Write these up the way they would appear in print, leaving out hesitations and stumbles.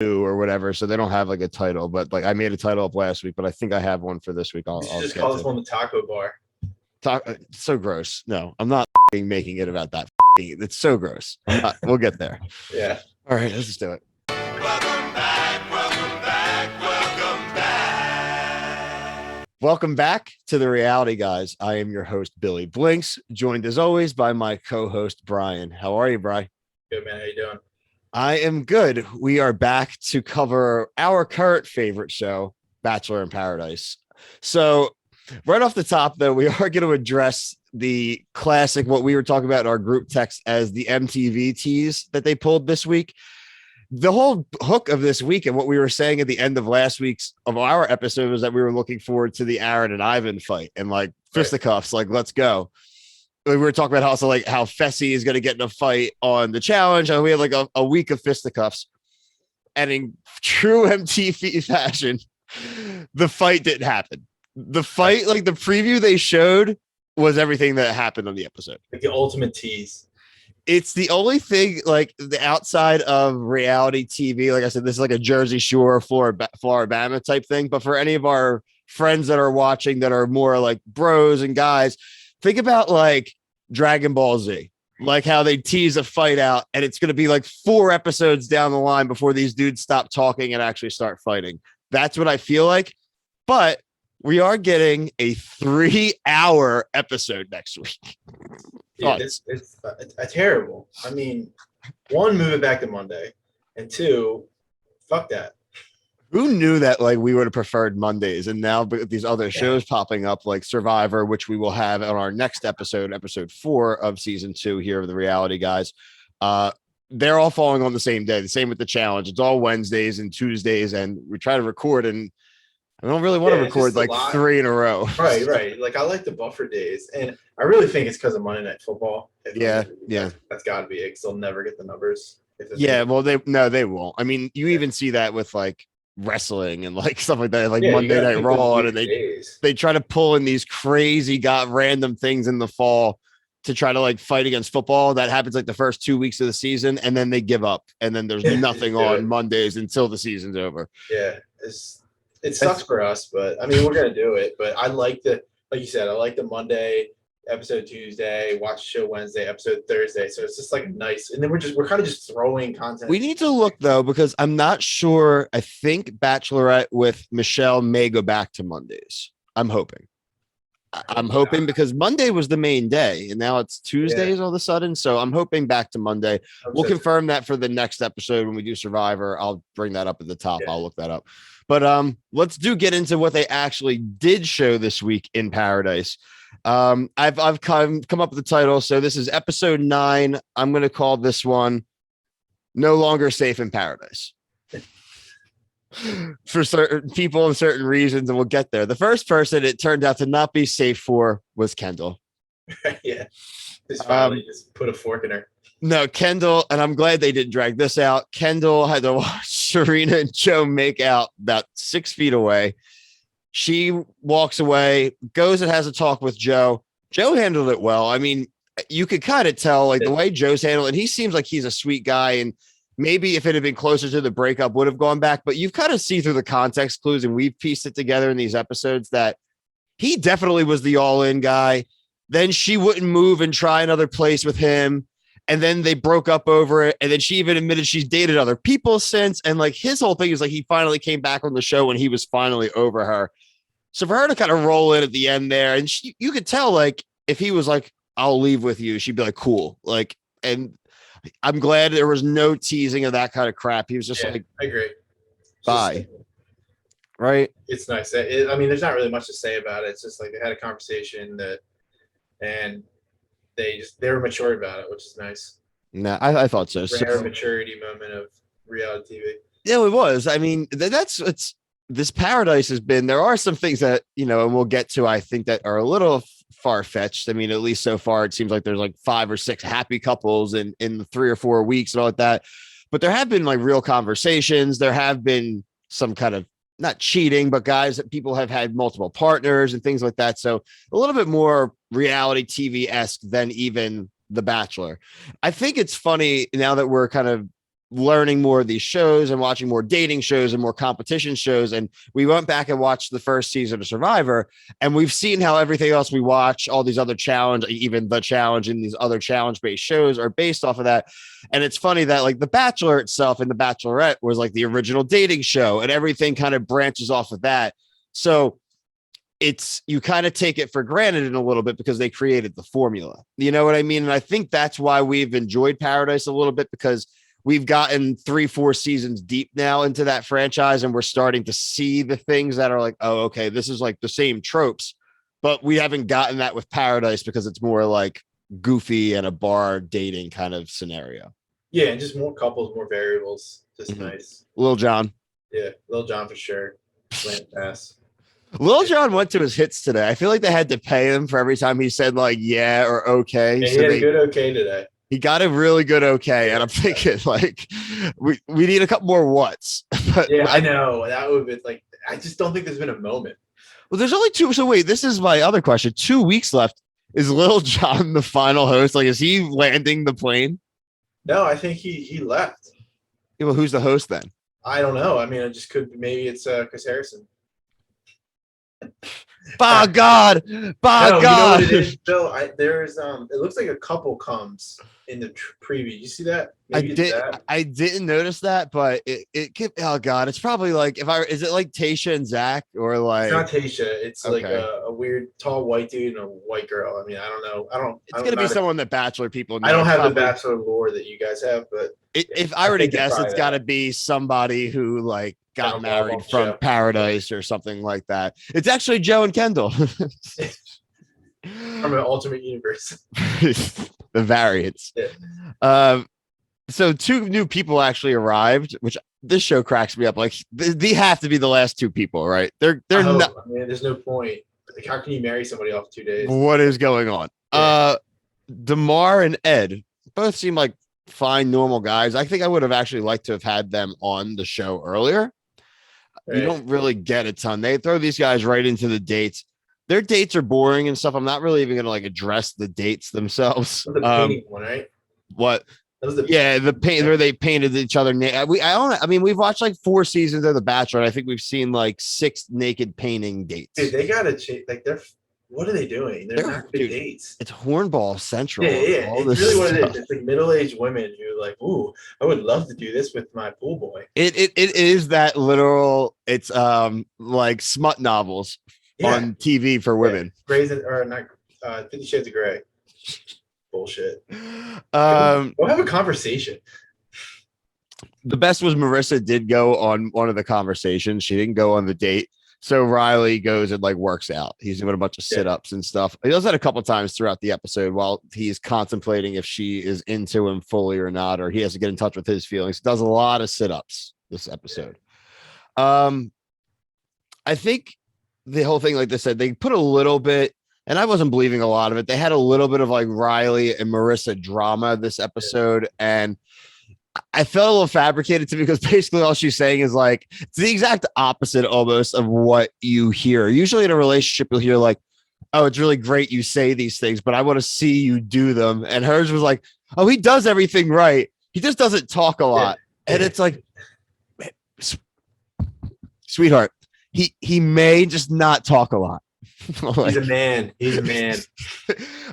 new or whatever, so they don't have like a title. But like I made a title up last week, but I think I have one for this week. You should I'll just get call this to. one the taco bar. Talk so gross. No, I'm not making it about that. It's so gross. I'm not. We'll get there. Yeah. All right, let's just do it. Welcome back to the Reality Guys. I am your host, Billy Blinks, joined as always by my co-host, Brian. How are you, Brian? Good, man. How you doing? I am good. We are back to cover our current favorite show, Bachelor in Paradise. So right off the top, though, we are going to address the classic, what we were talking about in our group text as the MTV tease that they pulled this week. The whole hook of this week and what we were saying at the end of last week's of our episode was that we were looking forward to the Aaron and Ivan fight and like fisticuffs, like let's go. We were talking about also like how Fessy is going to get in a fight on the challenge, and we had like a week of fisticuffs. And in true MTV fashion, the fight didn't happen. The fight, like the preview they showed, was everything that happened on the episode. Like the ultimate tease. It's the only thing like the outside of reality TV. Like I said, this is like a Jersey Shore, Florida type thing. But for any of our friends that are watching that are more like bros and guys, think about like Dragon Ball Z, like how they tease a fight out and it's going to be like 4 episodes down the line before these dudes stop talking and actually start fighting. That's what I feel like. But we are getting a 3-hour episode next week. Yeah, it's terrible. I mean, 1, move it back to Monday, and 2, fuck that. Who knew that like we would have preferred Mondays, and now with these other shows popping up like Survivor, which we will have on our next episode 4 of season 2 here of the Reality Guys. They're all falling on the same day. The same with the challenge. It's all Wednesdays and Tuesdays, and we try to record and I don't really want to record like 3 in a row. Right. Like I like the buffer days, and I really think it's because of Monday Night Football. Yeah. That's got to be it. Because they'll never get the numbers. Well, they won't. I mean, you even see that with like wrestling and like stuff like that, like Monday Night Raw, and they try to pull in these crazy random things in the fall to try to like fight against football. That happens like the first 2 weeks of the season, and then they give up, and then there's nothing on Mondays until the season's over. Yeah, it sucks for us, but I mean, we're gonna do it. But I like like you said, I like the Monday episode Tuesday, watch the show Wednesday, episode Thursday. So it's just like nice. And then we're kind of just throwing content. We need to look though, because I'm not sure. I think Bachelorette with Michelle may go back to Mondays. I'm hoping because Monday was the main day and now it's Tuesdays all of a sudden. So I'm hoping back to Monday. We'll confirm that for the next episode when we do Survivor. I'll bring that up at the top. I'll look that up. But let's get into what they actually did show this week in Paradise. I've come up with the title. So this is episode 9. I'm going to call this one No Longer Safe in Paradise. For certain people and certain reasons, and we'll get there. The first person it turned out to not be safe for was Kendall. Just finally just put a fork in her. No, Kendall, and I'm glad they didn't drag this out. Kendall had to watch Serena and Joe make out about 6 feet away. She walks away, goes and has a talk with Joe. Joe handled it well. I mean, you could kind of tell like the way Joe's handled it. He seems like he's a sweet guy, and maybe if it had been closer to the breakup, would have gone back. But you've kind of see through the context clues, and we've pieced it together in these episodes that he definitely was the all-in guy. Then she wouldn't move and try another place with him. And then they broke up over it. And then she even admitted she's dated other people since. And like his whole thing is like he finally came back on the show when he was finally over her. So for her to kind of roll in at the end there, and you could tell like if he was like, I'll leave with you, she'd be like, cool. Like, and I'm glad there was no teasing of that kind of crap. He was just like, I agree. Bye. Right. It's nice. I mean, there's not really much to say about it. It's just like they had a conversation and they were mature about it, which is nice. No, I thought so. Rare maturity moment of reality TV. Yeah, it was. I mean, it's this Paradise has been. There are some things that and we'll get to. I think that are a little far fetched. I mean, at least so far, it seems like there's like 5 or 6 happy couples in the 3 or 4 weeks and all that. But there have been like real conversations. There have been some kind of not cheating, but guys that people have had multiple partners and things like that. So a little bit more reality TV-esque than even The Bachelor. I think it's funny now that we're kind of learning more of these shows and watching more dating shows and more competition shows. And we went back and watched the first season of Survivor, and we've seen how everything else we watch, all these other challenge, even the challenge and these other challenge based shows are based off of that. And it's funny that like the Bachelor itself and the Bachelorette was like the original dating show, and everything kind of branches off of that. So it's, you kind of take it for granted in a little bit because they created the formula. You know what I mean? And I think that's why we've enjoyed Paradise a little bit, because we've gotten 3-4 seasons deep now into that franchise, and we're starting to see the things that are like, oh, okay, this is like the same tropes, but we haven't gotten that with Paradise because it's more like goofy and a bar dating kind of scenario. Yeah, and just more couples, more variables. Just nice. Lil Jon. Yeah, Lil Jon for sure. Slant pass. Lil Jon went to his hits today. I feel like they had to pay him for every time he said like yeah or okay. And he had a good okay today. He got a really good okay, and I'm thinking like we need a couple more whats. But yeah, I know that would be like, I just don't think there's been a moment. Well, there's only 2. So wait, this is my other question. 2 weeks left. Is Lil Jon the final host? Like, is he landing the plane? No, I think he left. Yeah, well, who's the host then? I don't know. I mean, it just could. Maybe it's Chris Harrison. By God, by God. You know what it is, Bill? There's it looks like a couple comes in the preview. You see that? Maybe I didn't notice that, but it could, oh God, it's probably like, is it like Tasha and Zach, or like, it's not Tasha, it's okay. Like a weird tall white dude and a white girl. I mean, I don't know. It's gonna be someone that Bachelor people know. I don't have the Bachelor lore that you guys have, but if I were to guess, it's gotta be somebody who like got married from Paradise or something like that. It's actually Joe and Kendall. From an alternate universe. The variants. Yeah. So 2 new people actually arrived, which this show cracks me up. Like they have to be the last 2 people, right? They're not. I mean, there's no point. Like, how can you marry somebody off 2 days? What is going on? Yeah. Damar and Ed both seem like fine, normal guys. I think I would have actually liked to have had them on the show earlier. Right. You don't really get a ton. They throw these guys right into the dates. Their dates are boring and stuff. I'm not really even going to like address the dates themselves. The painting one, right? What? The paint where they painted each other. I mean, we've watched like 4 seasons of The Bachelor, and I think we've seen like 6 naked painting dates. Dude, they gotta change. Like, what are they doing? They're not good dates. It's hornball central. Yeah. It's really what it is. It's like middle-aged women who like, ooh, I would love to do this with my pool boy. It is that literal. It's like smut novels on TV for women. Grey's or not 50 Shades of Grey. Bullshit. We'll have a conversation. The best was Maurissa did go on one of the conversations. She didn't go on the date. So Riley goes and like works out. He's doing a bunch of sit-ups and stuff. He does that a couple of times throughout the episode while he's contemplating if she is into him fully or not, or he has to get in touch with his feelings. He does a lot of sit-ups this episode. I think the whole thing, like they said, they put a little bit, and I wasn't believing a lot of it. They had a little bit of like Riley and Maurissa drama this episode, and I felt a little fabricated to me because basically all she's saying is like, it's the exact opposite almost of what you hear. Usually in a relationship, you'll hear like, oh, it's really great you say these things, but I want to see you do them. And hers was like, oh, he does everything right. He just doesn't talk a lot. And it's like, sweetheart, he may just not talk a lot. Like, he's a man.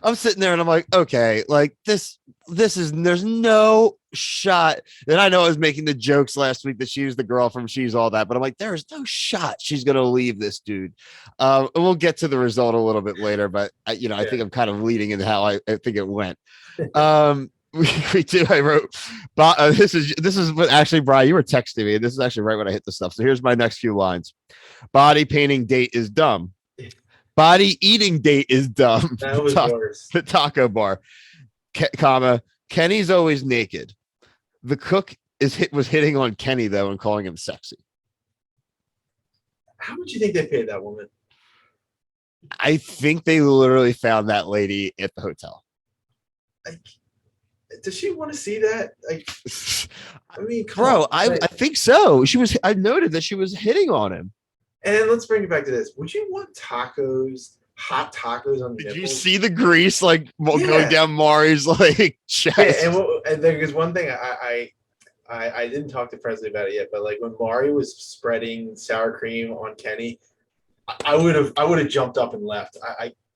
I'm sitting there and I'm like, okay, like this is, there's no shot. And I know I was making the jokes last week that she was the girl from She's All That, but I'm like, there's no shot she's gonna leave this dude. And we'll get to the result a little bit later, but I think I'm kind of leading into how I think it went. We do. I wrote, this is what actually, Brian, you were texting me. This is actually right when I hit the stuff. So here's my next few lines. Body painting date is dumb. Body eating date is dumb. That was worse. The taco bar, comma, Kenny's always naked. The cook was hitting on Kenny though and calling him sexy. How much do you think they paid that woman? I think they literally found that lady at the hotel. Like, does she want to see that? Like, I mean, bro, I think so. I noted that she was hitting on him. And let's bring it back to this. Would you want tacos, hot tacos on the Did nipples? you see the grease like going down Mari's like chest? Yeah, and there's one thing I didn't talk to Presley about it yet, but like when Mari was spreading sour cream on Kenny, I would have jumped up and left.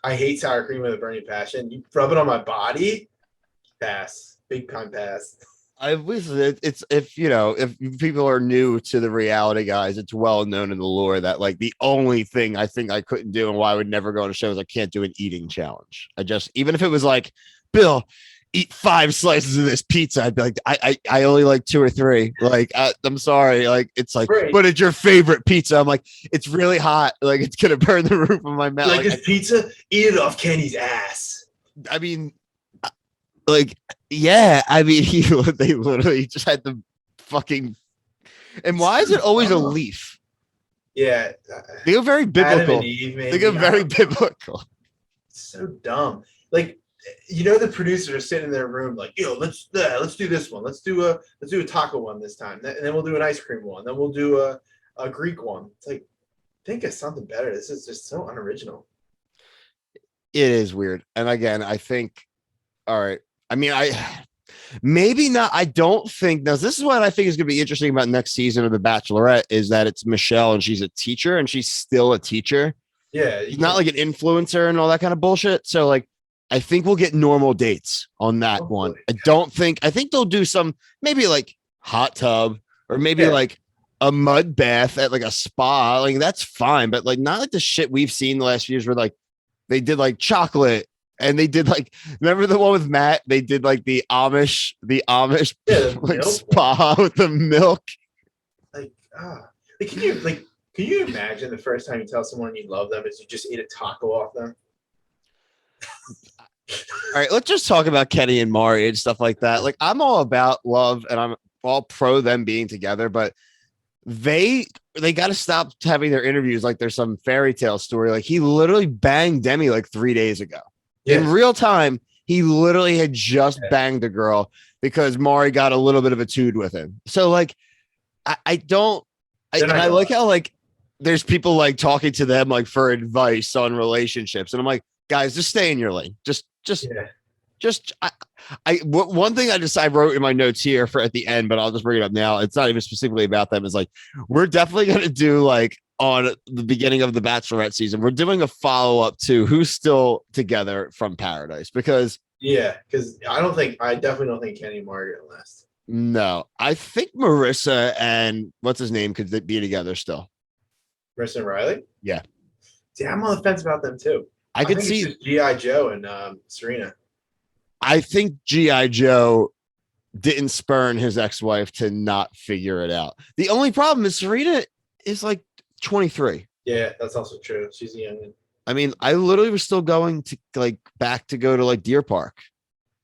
I hate sour cream with a burning passion. You rub it on my body, pass, big time pass. I wish it's if people are new to the reality guys, it's well known in the lore that like the only thing I think I couldn't do and why I would never go on a show is I can't do an eating challenge. I just even if it was like, Bill, eat 5 slices of this pizza, I'd be like, I only like 2 or 3. Like I'm sorry, like it's like, Right. but it's your favorite pizza. I'm like, it's really hot, like it's gonna burn the roof of my mouth. Like this pizza, eat it off Kenny's ass. I mean, like, yeah, I mean, they literally just had the fucking. And why is it always a leaf? Yeah, they go very biblical. Eve, they go very biblical. It's so dumb. Like, the producers are sitting in their room, like, let's do this one. Let's do a taco one this time, and then we'll do an ice cream one. Then we'll do a Greek one. It's like, think of something better. This is just so unoriginal. It is weird, and again, I think, all right. I mean, maybe not. I don't think now. This is what I think is going to be interesting about next season of The Bachelorette is that it's Michelle and she's a teacher and she's still a teacher. Yeah, she's not like an influencer and all that kind of bullshit. So like, I think we'll get normal dates on that one. I think they'll do some maybe like hot tub or maybe like a mud bath at like a spa. Like that's fine, but like not like the shit we've seen the last few years where like they did like chocolate. And they did like, remember the one with Matt? They did like the Amish like spa with the milk. Like, can you imagine the first time you tell someone you love them is you just eat a taco off them? All right, let's just talk about Kenny and Mari and stuff like that. Like, I'm all about love and I'm all pro them being together, but they got to stop having their interviews like there's some fairy tale story. Like, he literally banged Demi like 3 days ago. In real time, he literally had just banged a girl because Mari got a little bit of a tood with him. So like, I like how like there's people like talking to them like for advice on relationships, and I'm like, guys, just stay in your lane. One thing I wrote in my notes here for at the end, but I'll just bring it up now. It's not even specifically about them. It's like we're definitely gonna do like on the beginning of the Bachelorette season, we're doing a follow-up to who's still together from Paradise because I definitely don't think Kenny and Mari are last. No, I think Maurissa and what's his name could be together still. Maurissa and Riley? Yeah. See, I'm on the fence about them too. I could see G.I. Joe and Serena. I think G.I. Joe didn't spurn his ex-wife to not figure it out. The only problem is Serena is like 23. Yeah, that's also true. She's a young. I mean, I literally was still going to like back to go to like Deer Park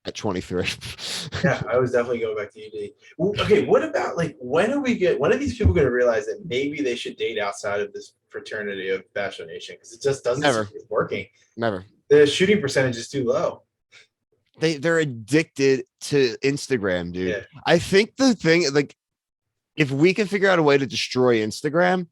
at 23. Yeah, I was definitely going back to UD. Well, okay, what about like when are these people going to realize that maybe they should date outside of this fraternity of Bachelor Nation? Because it just doesn't seem it's working. Never. The shooting percentage is too low. They're addicted to Instagram, dude. Yeah. I think the thing like if we can figure out a way to destroy Instagram,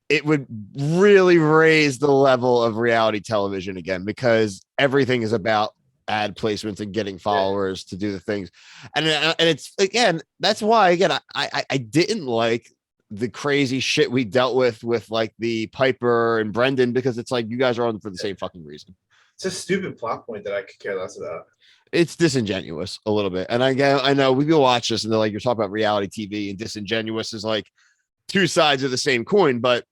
it would really raise the level of reality television again because everything is about ad placements and getting followers to do the things. And it's again, that's why again, I didn't like the crazy shit we dealt with like the Piper and Brendan because it's like you guys are on for the same fucking reason. It's a stupid plot point that I could care less about. It's disingenuous a little bit. And again, I know we go watch this and they're like, you're talking about reality TV and disingenuous is like 2 sides of the same coin, but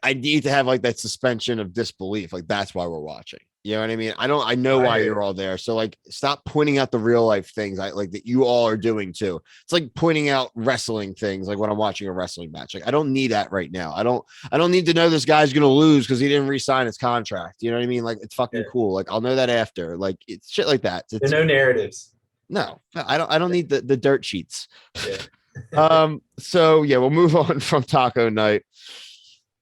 I need to have like that suspension of disbelief. Like that's why we're watching. You know what I mean? I know why you're all there. So like, stop pointing out the real life things I like that you all are doing too. It's like pointing out wrestling things. Like when I'm watching a wrestling match, like I don't need that right now. I don't need to know this guy's going to lose because he didn't re-sign his contract. You know what I mean? Like it's fucking cool. Like I'll know that after. Like it's shit like that. There are no narratives. No, I don't need the dirt sheets. Yeah. So yeah, we'll move on from Taco Night.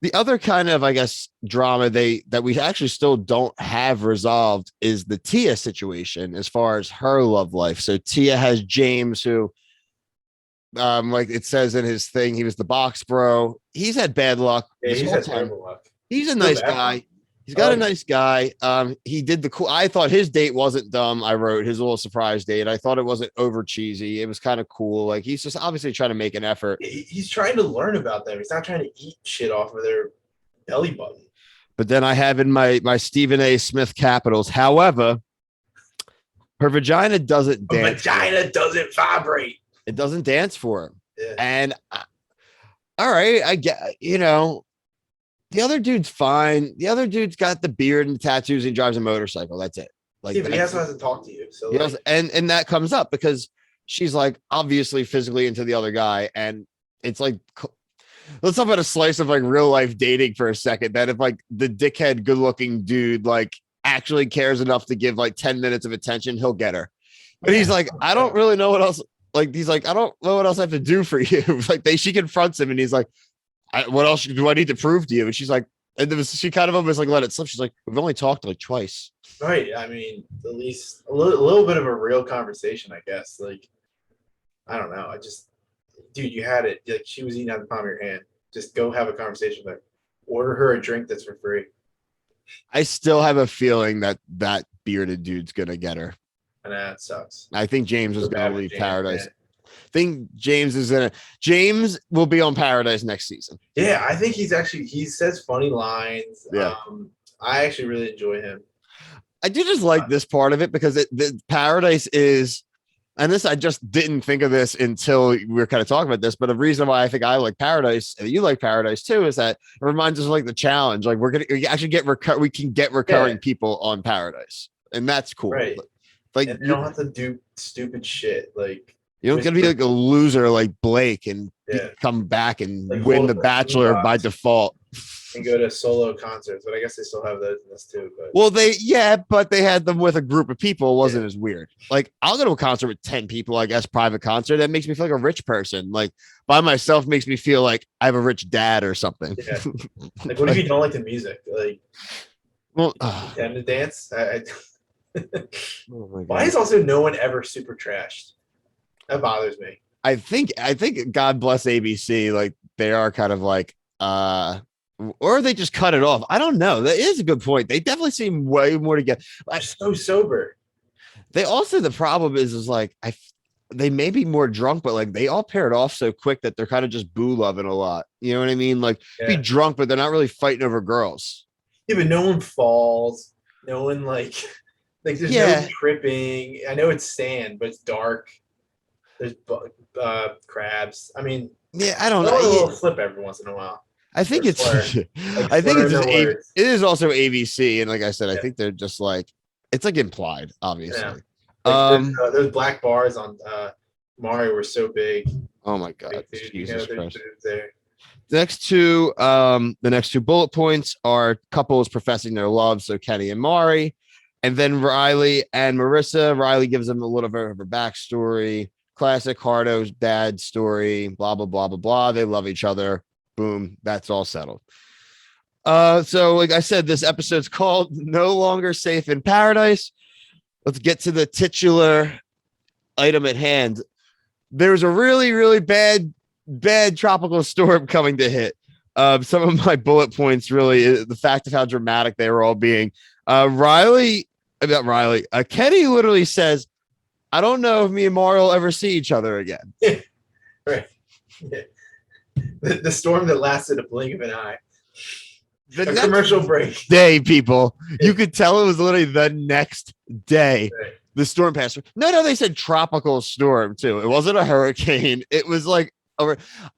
The other kind of, I guess, drama that we actually still don't have resolved is the Tia situation as far as her love life. So Tia has James, who, like it says in his thing, he was the box bro. He's had bad luck. Yeah, he's had terrible luck. He's a nice guy. He's got a nice guy. He did the cool. I thought his date wasn't dumb. I wrote his little surprise date. I thought it wasn't over cheesy. It was kind of cool. Like he's just obviously trying to make an effort. He's trying to learn about them. He's not trying to eat shit off of their belly button. But then I have in my Stephen A. Smith capitals. However, her vagina doesn't dance. Vagina doesn't vibrate. It doesn't dance for him. Yeah. And all right, I get, the other dude's fine. The other dude's got the beard and the tattoos and drives a motorcycle. That's it. Like, but he also hasn't talked to you. So like, and that comes up because she's like obviously physically into the other guy. And it's like, let's talk about a slice of like real life dating for a second. That if like the dickhead, good looking dude, like actually cares enough to give like 10 minutes of attention, he'll get her. But he's like, I don't really know what else. Like, he's like, I don't know what else I have to do for you. Like she confronts him and he's like, what else do I need to prove to you? And she's like, and she kind of almost like let it slip. She's like, we've only talked like twice. Right. I mean, at least a little bit of a real conversation, I guess. Like, I don't know. Dude, you had it. Like, she was eating out the palm of your hand. Just go have a conversation with her. Order her a drink that's for free. I still have a feeling that bearded dude's gonna get her. And that sucks. I think James is gonna leave Paradise. I think James will be on Paradise next season. Yeah, I think he says funny lines. Yeah. I actually really enjoy him. I do just like this part of it because the Paradise is, and this, I just didn't think of this until we were kind of talking about this, but the reason why I think I like Paradise and you like Paradise too is that it reminds us of like the challenge. Like we actually we can get recurring people on Paradise, and that's cool. Right. Like and you don't have to do stupid shit. Like you don't get to be like a loser like Blake and come back and like win the Bachelor by default. And go to solo concerts, but I guess they still have those in this too. But. Well, but they had them with a group of people. It wasn't as weird. Like I'll go to a concert with 10 people, I guess, private concert. That makes me feel like a rich person. Like by myself makes me feel like I have a rich dad or something. Yeah. Like what if you don't like the music? Like, well, tend to dance. Oh why is also no one ever super trashed? That bothers me. I think God bless ABC. Like they are kind of like, or they just cut it off. I don't know. That is a good point. They definitely seem way more together. They're so sober. They also, the problem is like they may be more drunk, but like they all paired off so quick that they're kind of just boo loving a lot. You know what I mean? Like be drunk, but they're not really fighting over girls. Yeah, but no one falls. No one like there's no tripping. I know it's sand, but it's dark. There's crabs. I mean, I don't know. A little slip every once in a while. I think it's. I think it's just it is also ABC, and like I said, I think they're just like it's like implied, obviously. Yeah. Those black bars on Mario were so big. Oh my god! Jesus Christ! There. The next two bullet points are couples professing their love. So Kenny and Mari, and then Riley and Maurissa. Riley gives them a little bit of a backstory. Classic Hardo's dad story. Blah blah blah blah blah. They love each other. Boom, that's all settled. So like I said, this episode's called No Longer Safe in Paradise. Let's get to the titular item at hand. There's a really, really bad tropical storm coming to hit. Some of my bullet points really the fact of how dramatic they were all being. Kenny literally says, I don't know if me and Mario will ever see each other again. Right. Yeah. The storm that lasted a blink of an eye. The commercial break. Day, people. You could tell it was literally the next day. Right. The storm passed. No, they said tropical storm too. It wasn't a hurricane. It was like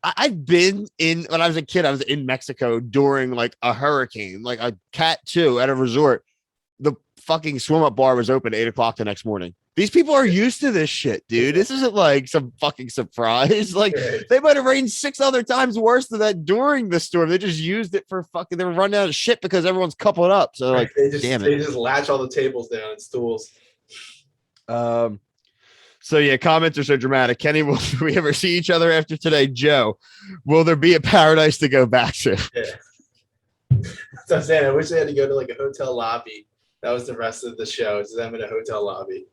I've been in when I was a kid. I was in Mexico during like a hurricane, like a Cat 2 at a resort. The fucking swim up bar was open at 8:00 the next morning. These people are used to this shit, dude. This isn't like some fucking surprise. Like they might have rained 6 other times worse than that during the storm. They just used it for fucking. They were running out of shit because everyone's coupled up. So like, damn it. They just latch all the tables down and stools. So yeah, comments are so dramatic. Kenny, will we ever see each other after today? Joe, will there be a paradise to go back to? Yeah. That's what I'm saying. I wish they had to go to like a hotel lobby. That was the rest of the show. It's them in a hotel lobby.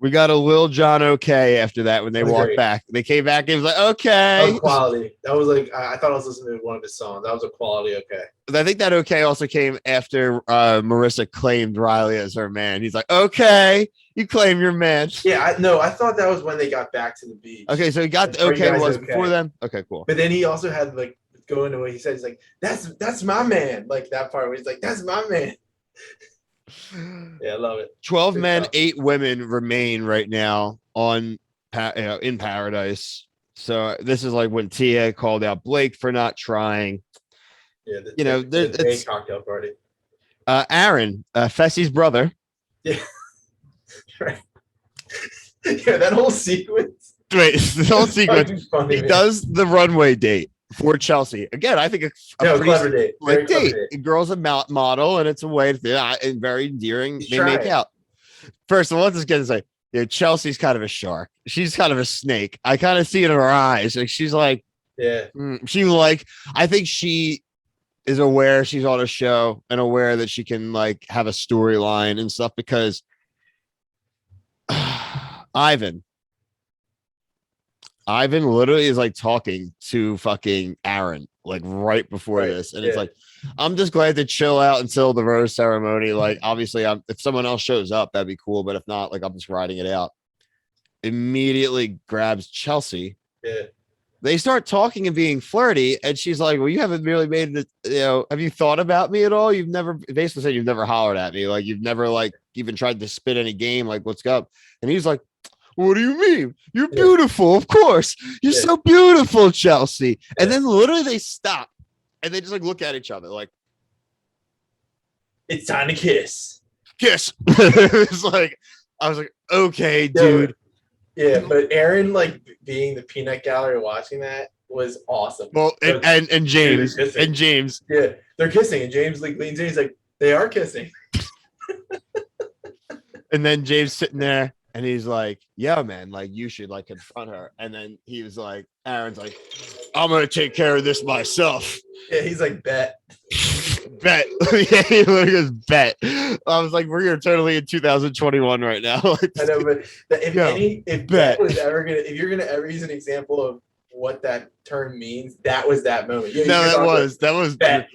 We got a Lil Jon okay after that when they That was walked great. back. They came back and it was like, That okay. was quality. That was like I thought I was listening to one of his songs. That was a quality okay. I think that okay also came after Maurissa claimed Riley as her man. He's like, okay, you claim your man. Yeah, I thought that was when they got back to the beach. Okay, so he got the Are you okay guys was okay? before them. Okay, cool. But then he also had like going to what he said. He's like, that's my man. Like that part where he's like, that's my man. Yeah, I love it. 12 Good men, stuff. 8 women remain right now on in paradise. So this is like when Tia called out Blake for not trying. Yeah, It's cocktail party. Aaron, Fessy's brother. Yeah, right. Yeah, that whole sequence. Wait, the whole sequence. Funny, He man. does the runway date for Chelsea. Again, I think a Clever date. like Very clever date. date. Girl's a model, and it's a way to and very endearing. He's They make trying. out. First of all, let's just get to say, Chelsea's kind of a shark. She's kind of a snake. I kind of see it in her eyes. Like she's like, Yeah. I think she is aware she's on a show and aware that she can like have a storyline and stuff because Ivan literally is like talking to fucking Aaron like right before this. And it's like, I'm just glad to chill out until the rose ceremony. Like, obviously, if someone else shows up, that'd be cool. But if not, like, I'm just riding it out. Immediately grabs Chelsea. Yeah. They start talking and being flirty. And she's like, well, you haven't really made it, have you thought about me at all? You've never basically said you've never hollered at me. Like, you've never like even tried to spit any game. Like, what's up? And he's like, what do you mean? You're beautiful, of course. You're so beautiful, Chelsea. And then literally they stop and they just like look at each other like, it's time to kiss. Kiss. It's like, I was like, okay, dude. Yeah, but Aaron like being the peanut gallery watching that was awesome. Well, and James. And James. Yeah, they're kissing, and James like leans in, he's like, they are kissing. And then James sitting there. And he's like, yeah, man, like you should like confront her. And then he was like, Aaron's like, I'm going to take care of this myself. Yeah, he's like, bet. Bet. Yeah, he literally goes, bet. I was like, we're totally in 2021 right now. I know, but if you're going to ever use an example of what that term means, that was that moment. Yeah, no, that was bet.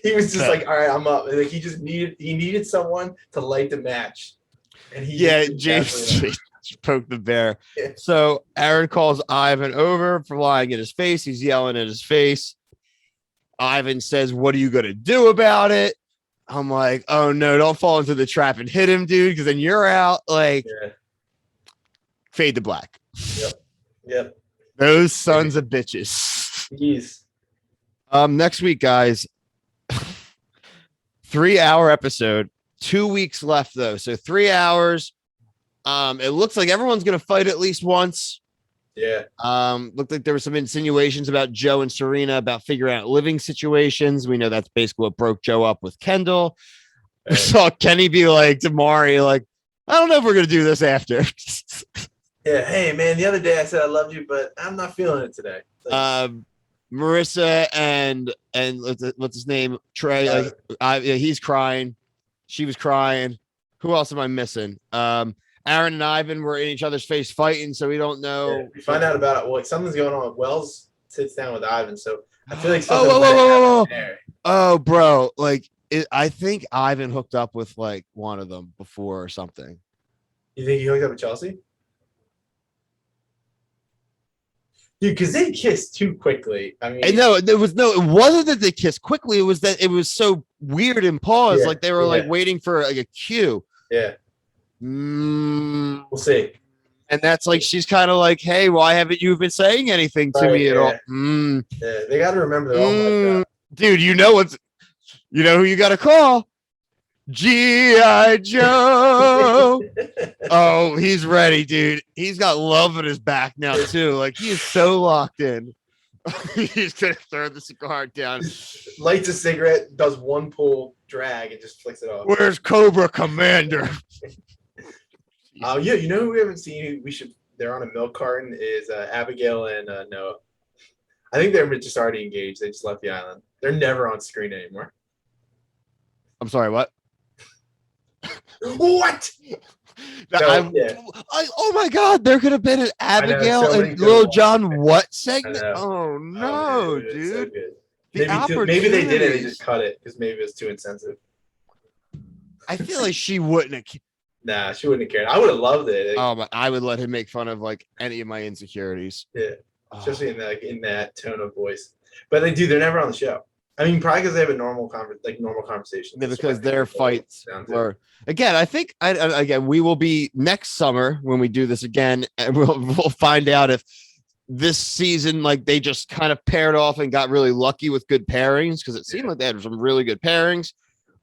He was just like, all right, I'm up. And like he needed someone to light the match. And James poked the bear. Yeah. So Aaron calls Ivan over for lying in his face. He's yelling in his face. Ivan says, what are you going to do about it? I'm like, oh, no, don't fall into the trap and hit him, dude, because then you're out. Like, fade to black. Yep. Those sons of bitches. Jeez. Next week, guys, 3-hour episode. 2 weeks left though, so 3 hours. It looks like everyone's gonna fight at least once. Yeah. Looked like there were some insinuations about Joe and Serena about figuring out living situations. We know that's basically what broke Joe up with Kendall. We saw Kenny be like to Maury, like, I don't know if we're gonna do this after. Yeah. Hey man, the other day I said I loved you, but I'm not feeling it today. Like, Maurissa and what's his name? Trey. He's crying. She was crying. Who else am I missing? Aaron and Ivan were in each other's face fighting, so we don't know. Yeah, we find out about it. Well, like something's going on. Wells sits down with Ivan, so I feel like something. Oh, bro! Like I think Ivan hooked up with like one of them before or something. You think he hooked up with Chelsea? Dude, because they kissed too quickly. I mean, it wasn't that they kissed quickly. It was that it was so weird and paused, like they were like waiting for like a cue. Yeah. We'll see. And that's like she's kind of like, hey, why haven't you been saying anything to me at all? Yeah, they got to remember that. Dude, you know who you got to call? G.I. Joe. Oh, he's ready, dude. He's got love in his back now, too. Like, he is so locked in. He's going to throw the cigar down. Lights a cigarette, does one pull, drag, and just flicks it off. Where's Cobra Commander? You know who we haven't seen? They're on a milk carton is Abigail and Noah. I think they're just already engaged. They just left the island. They're never on screen anymore. I'm sorry, what? What? So, yeah. Oh my God, there could have been an Abigail so many and good Lil ones. John what I segment? know. Oh Oh man, no, it was so dude. good. The Maybe they did it. They just opportunities. cut it because maybe it was too insensitive. I feel like she wouldn't have. Nah, she wouldn't have cared. I would have loved it. Like, Oh, my, I would let him make fun of like any of my insecurities. yeah, Oh, especially in that tone of voice. But they do. They're never on the show. I mean, probably because they have a normal conversation. yeah, because their fights were again. I think again we will be next summer when we do this again, and we'll find out if this season like they just kind of paired off and got really lucky with good pairings because it seemed like they had some really good pairings,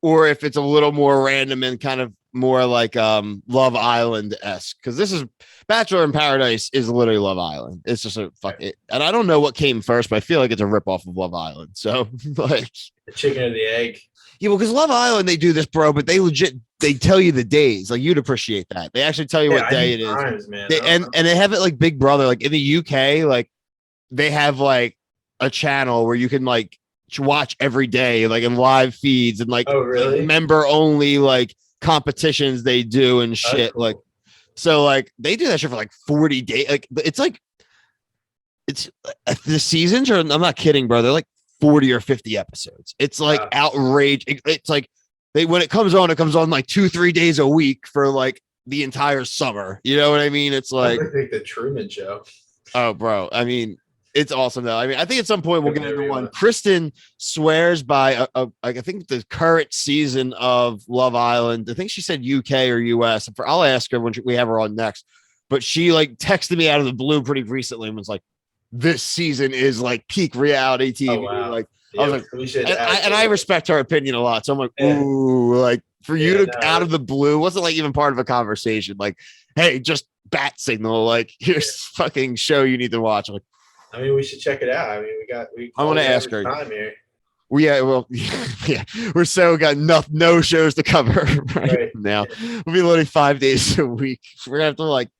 or if it's a little more random and kind of more like Love Island-esque because this is Bachelor in Paradise is literally Love Island. It's just a fuck it. And I don't know what came first, but I feel like it's a ripoff of Love Island. So like the chicken or the egg. yeah, well, because Love Island they do this, bro, but they tell you the days. Like you'd appreciate that. They actually tell you what day it is. Times, man. And they have it like Big Brother, like in the UK, like they have like a channel where you can like watch every day, like in live feeds and like, oh really? like member only like competitions they do and shit. Cool. Like so like they do that shit for like 40 days. Like it's the seasons are I'm not kidding, bro. They're like 40 or 50 episodes. It's like outrage. It's like when it comes on like 2-3 days a week for like the entire summer. You know what I mean? It's like the Truman Show. Oh, bro. I mean, it's awesome though. I mean, I think at some point we'll get into one. Kristen swears by I think the current season of Love Island. I think she said UK or US. I'll ask her when we have her on next. But she like texted me out of the blue pretty recently and was like, "This season is like peak reality TV." Oh, wow. Like yeah, I was like, and I respect her opinion a lot. So I'm like, ooh, like for you to out of the blue wasn't like even part of a conversation. Like, hey, just bat signal. Like here's fucking show you need to watch. I'm like. I mean, we should check it out. I mean, I want to ask her. Time here. Yeah, well, yeah, we're so got no shows to cover right now. We'll be literally 5 days a week. We're gonna have to like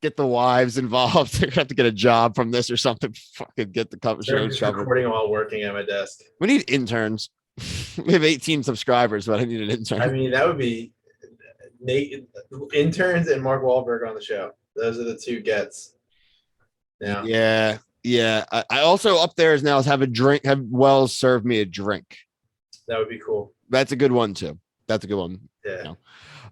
get the wives involved. They're gonna have to get a job from this or something. Fucking get the cover shows covered. Recording while working at my desk. We need interns. We have 18 subscribers, but I need an intern. I mean, that would be interns and Mark Wahlberg on the show. Those are the two gets. Yeah. Yeah, I also up there is now have a drink. Have Wells serve me a drink. That would be cool. That's a good one too. That's a good one. Yeah. You know.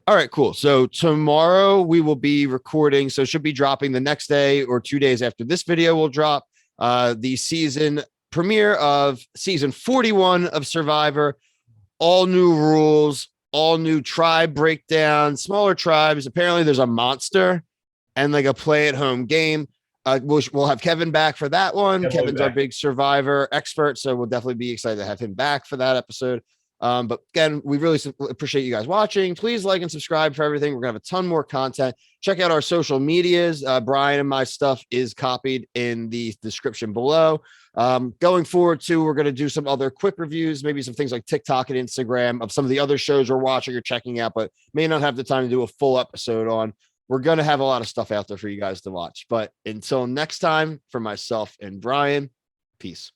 All right, cool. So tomorrow we will be recording. So it should be dropping the next day or 2 days after this video will drop. The season premiere of season 41 of Survivor. All new rules, all new tribe breakdown, smaller tribes. Apparently, there's a monster and like a play-at-home game. We'll have Kevin back for that one. Kevin's our big Survivor expert, so we'll definitely be excited to have him back for that episode. But again, we really appreciate you guys watching. Please like and subscribe for everything. We're gonna have a ton more content. Check out our social medias. Brian and my stuff is copied in the description below. Going forward too, we're gonna do some other quick reviews, maybe some things like TikTok and Instagram of some of the other shows we're watching or checking out, but may not have the time to do a full episode on. We're going to have a lot of stuff out there for you guys to watch. But until next time, for myself and Brian, peace.